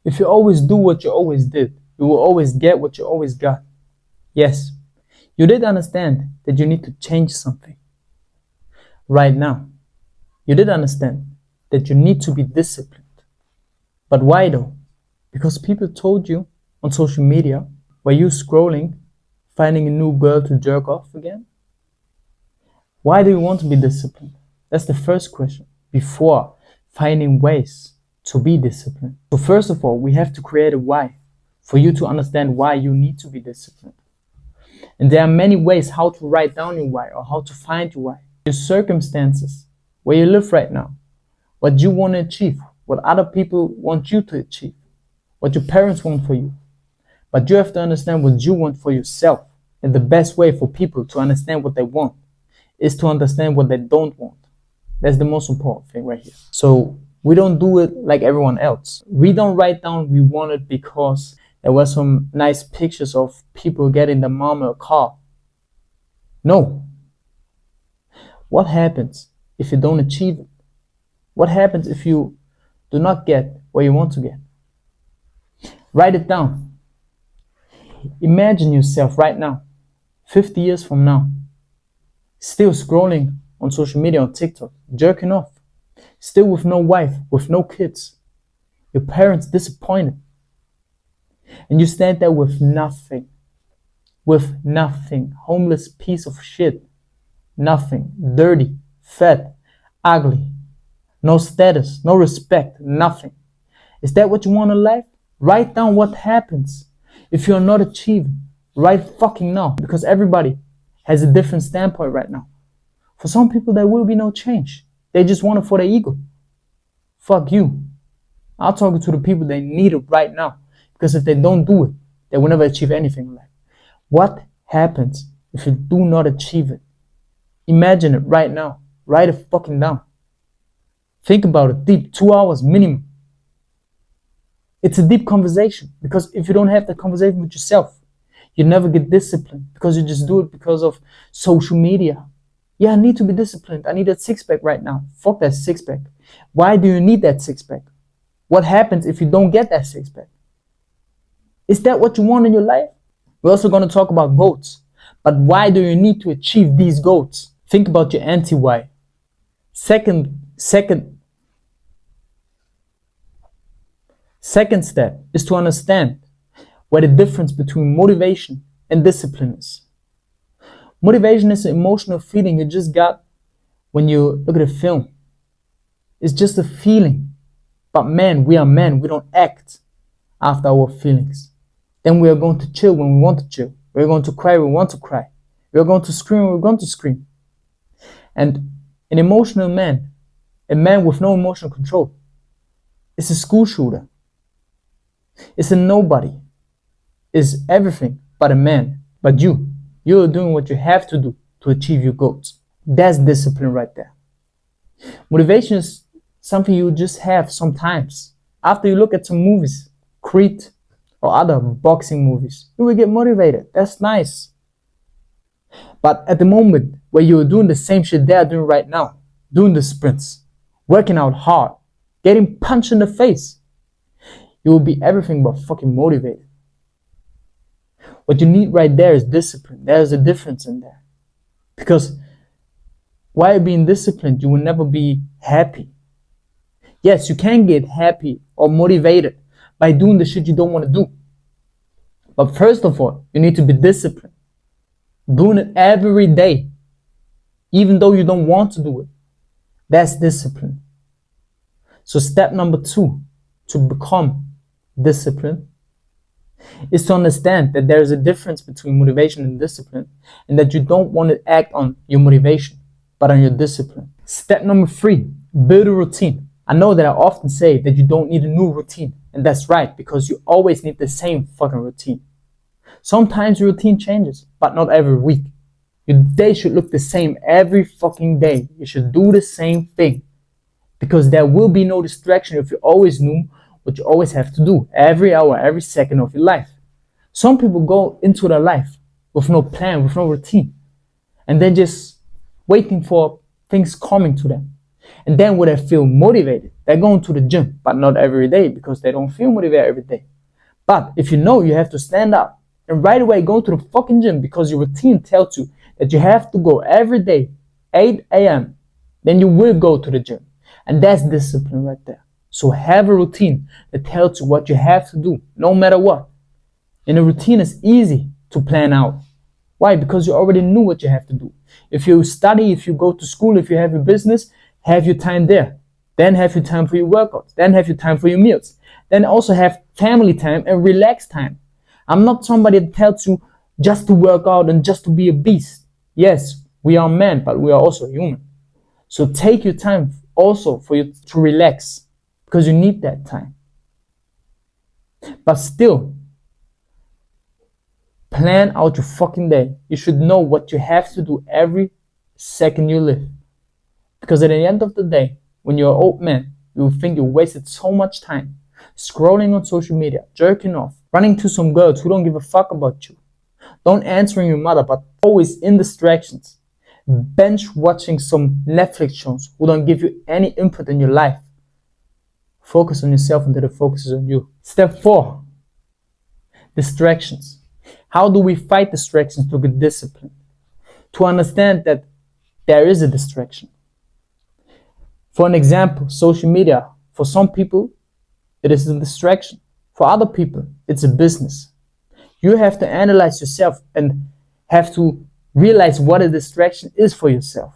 If you always do what you always did, you will always get what you always got. Yes, you did understand that you need to change something. Right now, you did understand that you need to be disciplined. But why though? Because people told you on social media, were you scrolling, finding a new girl to jerk off again? Why do you want to be disciplined? That's the first question, before finding ways to be disciplined. So first of all, we have to create a why for you to understand why you need to be disciplined. And there are many ways how to write down your why or how to find your why. Your circumstances, where you live right now, what you want to achieve, what other people want you to achieve, what your parents want for you. But you have to understand what you want for yourself. And the best way for people to understand what they want is to understand what they don't want. That's the most important thing right here. So we don't do it like everyone else. We don't write down we want it because there were some nice pictures of people getting their mom a car. No. What happens if you don't achieve it? What happens if you do not get what you want to get? Write it down. Imagine yourself right now, 50 years from now, still scrolling on social media, on TikTok, jerking off, still with no wife, with no kids, your parents disappointed, and you stand there with nothing, homeless piece of shit, nothing, dirty, fat, ugly, no status, no respect, nothing. Is that what you want in life? Write down what happens if you're not achieving right fucking now, because everybody has a different standpoint right now. For some people, there will be no change. They just want it for their ego. Fuck you. I'm talking to the people that need it right now, because if they don't do it, they will never achieve anything in life. What happens if you do not achieve it? Imagine it right now. Write it fucking down. Think about it deep, 2 hours minimum. It's a deep conversation, because if you don't have that conversation with yourself, you never get disciplined, because you just do it because of social media. Yeah, I need to be disciplined. I need that six-pack right now. Fuck that six-pack. Why do you need that six-pack? What happens if you don't get that six-pack? Is that what you want in your life? We're also going to talk about goals. But why do you need to achieve these goals? Think about your anti-why. Second step is to understand where the difference between motivation and discipline is. Motivation is an emotional feeling you just got when you look at a film. It's just a feeling. But man, we are men. We don't act after our feelings. Then we are going to chill when we want to chill. We're going to cry when we want to cry. We're going to scream when we're going to scream. And an emotional man, a man with no emotional control, is a school shooter. It's a nobody. It's everything but a man. But you're doing what you have to do to achieve your goals. That's discipline right there. Motivation is something you just have sometimes. After you look at some movies, Creed or other boxing movies, you will get motivated. That's nice. But at the moment where you're doing the same shit they're doing right now, doing the sprints, working out hard, getting punched in the face, you will be everything but fucking motivated. What you need right there is discipline. There's a difference in there. Because while being disciplined, you will never be happy. Yes, you can get happy or motivated by doing the shit you don't want to do. But first of all, you need to be disciplined. Doing it every day, even though you don't want to do it. That's discipline. So step number 2 to become disciplined is to understand that there is a difference between motivation and discipline, and that you don't want to act on your motivation, but on your discipline. Step number 3, build a routine. I know that I often say that you don't need a new routine, and that's right, because you always need the same fucking routine. Sometimes your routine changes, but not every week. Your day should look the same every fucking day. You should do the same thing, because there will be no distraction if you always knew what you always have to do every hour, every second of your life. Some people go into their life with no plan, with no routine, and they're just waiting for things coming to them. And then when they feel motivated, they're going to the gym, but not every day because they don't feel motivated every day. But if you know you have to stand up and right away go to the fucking gym because your routine tells you that you have to go every day, 8 a.m., then you will go to the gym. And that's discipline right there. So have a routine that tells you what you have to do, no matter what. And a routine is easy to plan out. Why? Because you already knew what you have to do. If you study, if you go to school, if you have a business, have your time there. Then have your time for your workouts. Then have your time for your meals. Then also have family time and relax time. I'm not somebody that tells you just to work out and just to be a beast. Yes, we are men, but we are also human. So take your time also for you to relax because you need that time. But still, plan out your fucking day. You should know what you have to do every second you live. Because at the end of the day, when you're an old man, you will think you wasted so much time scrolling on social media, jerking off, running to some girls who don't give a fuck about you, don't answering your mother, but always in distractions, binge watching some Netflix shows who don't give you any input in your life. Focus on yourself until the focus is on you. Step 4, distractions. How do we fight distractions to get discipline? To understand that there is a distraction. For an example, social media, for some people, it is a distraction. For other people, it's a business. You have to analyze yourself and have to realize what a distraction is for yourself.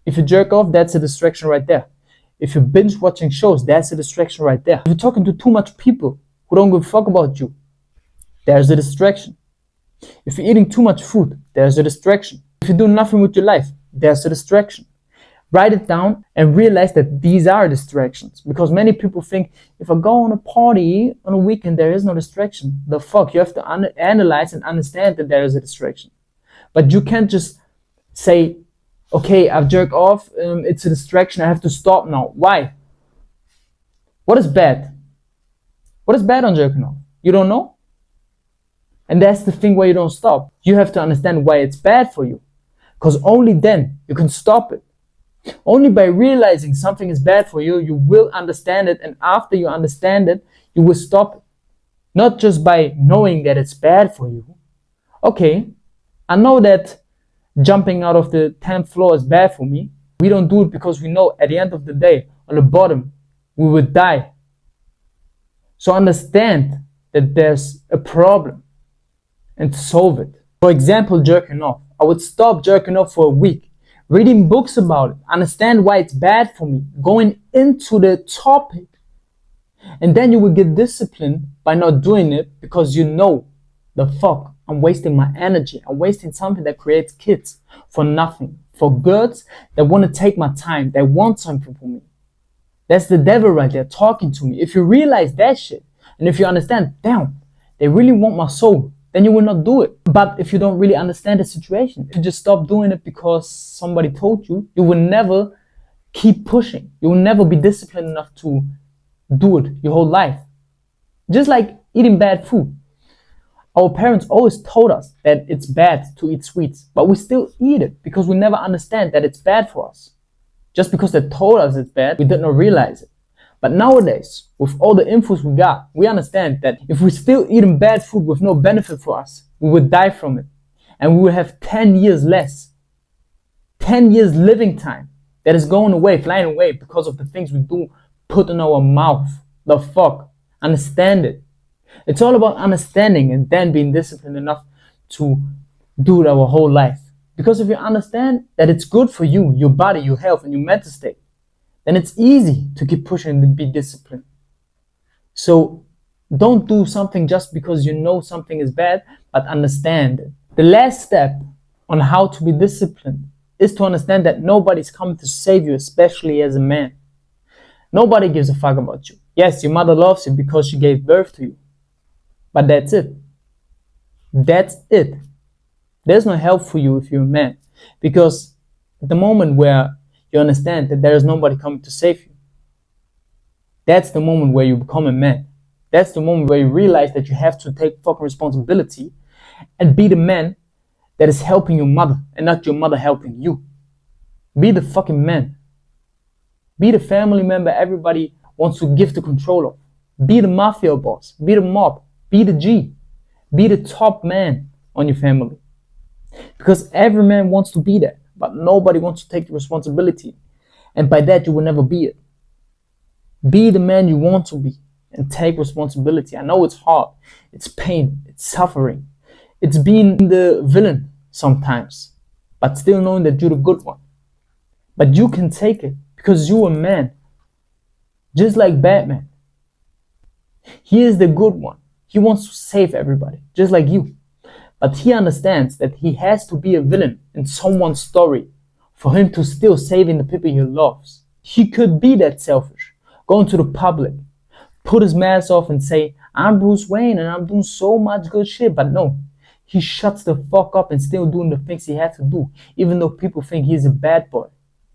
If you jerk off, that's a distraction right there. If you binge watching shows, that's a distraction right there. If you're talking to too much people who don't give a fuck about you, there's a distraction. If you're eating too much food, there's a distraction. If you do nothing with your life, there's a distraction. Write it down and realize that these are distractions. Because many people think, if I go on a party on a weekend, there is no distraction. The fuck? You have to analyze and understand that there is a distraction. But you can't just say, okay, I've jerked off, it's a distraction, I have to stop now. Why? What is bad? What is bad on jerking off? You don't know? And that's the thing where you don't stop. You have to understand why it's bad for you. Because only then you can stop it. Only by realizing something is bad for you, you will understand it. And after you understand it, you will stop it. Not just by knowing that it's bad for you. Okay, I know that jumping out of the 10th floor is bad for me. We don't do it because we know at the end of the day, on the bottom, we would die. So understand that there's a problem and solve it. For example, jerking off. I would stop jerking off for a week. Reading books about it, understand why it's bad for me, going into the topic. And then you will get disciplined by not doing it because you know, the fuck, I'm wasting my energy. I'm wasting something that creates kids for nothing. For girls that want to take my time, they want something from me. That's the devil right there talking to me. If you realize that shit, and if you understand, damn, they really want my soul, then you will not do it. But if you don't really understand the situation, if you just stop doing it because somebody told you, you will never keep pushing. You will never be disciplined enough to do it your whole life. Just like eating bad food. Our parents always told us that it's bad to eat sweets, but we still eat it because we never understand that it's bad for us. Just because they told us it's bad, we did not realize it. But nowadays, with all the infos we got, we understand that if we're still eating bad food with no benefit for us, we would die from it. And we will have 10 years less. 10 years living time that is going away, flying away because of the things we do put in our mouth. The fuck? Understand it. It's all about understanding and then being disciplined enough to do it our whole life. Because if you understand that it's good for you, your body, your health, and your mental state, then it's easy to keep pushing and be disciplined. So don't do something just because you know something is bad, but understand it. The last step on how to be disciplined is to understand that nobody's coming to save you, especially as a man. Nobody gives a fuck about you. Yes, your mother loves you because she gave birth to you. But that's it. That's it. There's no help for you if you're a man. Because at the moment where you understand that there is nobody coming to save you, that's the moment where you become a man. That's the moment where you realize that you have to take fucking responsibility and be the man that is helping your mother and not your mother helping you. Be the fucking man. Be the family member everybody wants to give the control of. Be the mafia boss. Be the mob. Be the G. Be the top man on your family. Because every man wants to be that, but nobody wants to take the responsibility. And by that, you will never be it. Be the man you want to be and take responsibility. I know it's hard. It's pain. It's suffering. It's being the villain sometimes, but still knowing that you're the good one. But you can take it because you're a man. Just like Batman. He is the good one. He wants to save everybody, just like you. But he understands that he has to be a villain in someone's story for him to still saving the people he loves. He could be that selfish, go into the public, put his mask off and say, I'm Bruce Wayne and I'm doing so much good shit. But no, he shuts the fuck up and still doing the things he had to do, even though people think he's a bad boy.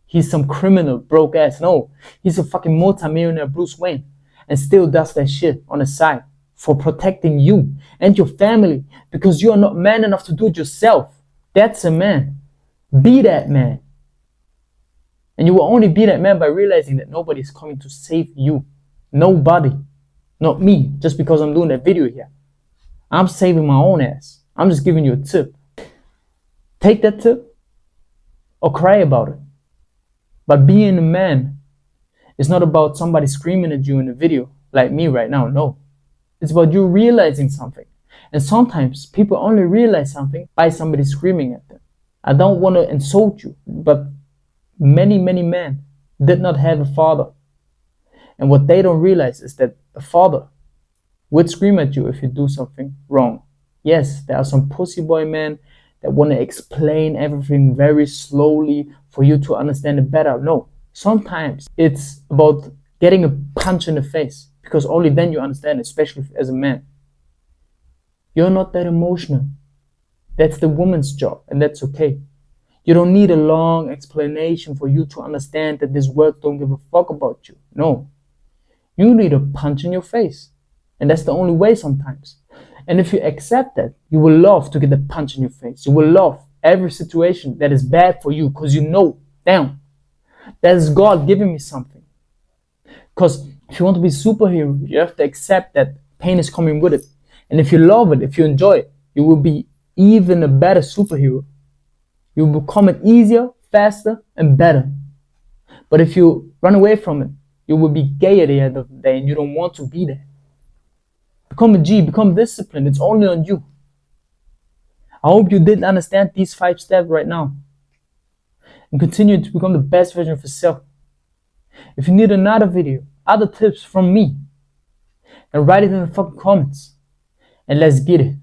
He's some criminal, broke ass. No, he's a fucking multi-millionaire Bruce Wayne and still does that shit on the side for protecting you and your family because you are not man enough to do it yourself. That's a man. Be that man. And you will only be that man by realizing that nobody is coming to save you. Nobody. Not me, just because I'm doing that video here. I'm saving my own ass. I'm just giving you a tip. Take that tip or cry about it. But being a man is not about somebody screaming at you in a video like me right now. No. It's about you realizing something. And sometimes people only realize something by somebody screaming at them. I don't want to insult you, but many men did not have a father. And what they don't realize is that a father would scream at you if you do something wrong. Yes, there are some pussy boy men that want to explain everything very slowly for you to understand it better. No, sometimes it's about getting a punch in the face because only then you understand, especially as a man. You're not that emotional. That's the woman's job, and that's okay. You don't need a long explanation for you to understand that this world don't give a fuck about you. No. You need a punch in your face. And that's the only way sometimes. And if you accept that, you will love to get a punch in your face. You will love every situation that is bad for you because you know, damn, that is God giving me something. Because if you want to be a superhero, you have to accept that pain is coming with it. And if you love it, if you enjoy it, you will be even a better superhero. You will become it easier, faster, and better. But if you run away from it, you will be gay at the end of the day and you don't want to be there. Become a G, become disciplined. It's only on you. I hope you did understand these 5 steps right now. And continue to become the best version of yourself. If you need another video, other tips from me, then write it in the fucking comments. And let's get it.